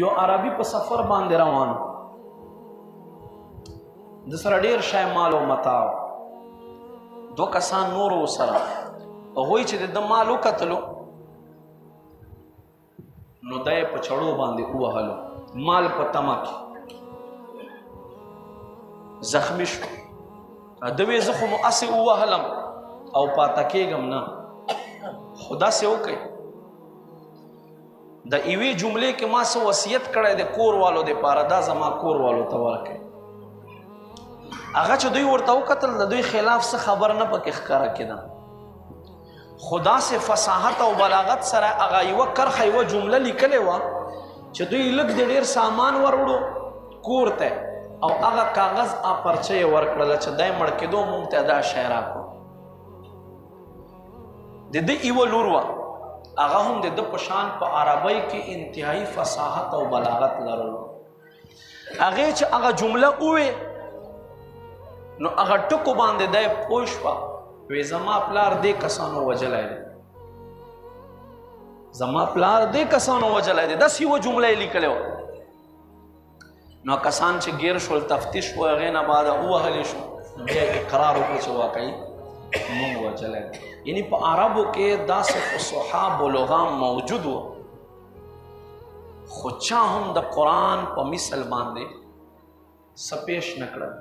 یو عربي په سفر باندې روان د سره ډیر شی مال او متاع دو کسان نور سره هغوی چې د مال وکتلو نو دای په چړو باندې ووهلو مال په تمه کې زخمی شو دوی زه خو مو اسې ووهلم او پاته کېږم نه خو داسې وکړئ د ایوې جملې کې ما څه وصیت کړی د کور والو دپاره دا زما کور والو ته ورکړئ هغه چې دوی ورته وکتل د دوی خلاف څه خبر نه پکې ښکاره کېده خو داسې فصاحت او بلاغت سره هغه یوه کرښه یوه جمله لیکلې وه چې دوی لږ د ډېر سامان وروړو کور ته او هغه کاغذ پرچه یې ورکړله چې دی مړ کېدو موږ ته دا شی راکړو د ده یوه لور وه هغه هم د ده په شان په عربۍ کې انتهایی فصاحت او بلاغت لرلو هغې چې هغه جمله ووې نو هغه ټکو باندې دی پوه شوه وی زما پلار دې کسانو وجلی دی زما پلار دې کسانو وجلی دی داسې یوه جمله یې لیکلې وه نو کسان چې ګیر شول تفتیش و هغې نه بعد ووهلی شو بیا اقرار وکړو چې واقعي مونږ وجلی دی یعنی په عربو کې داسې فصحا بلغا موجود و خو چا هم د قرآن په مثل باندې څه پیش نه کړل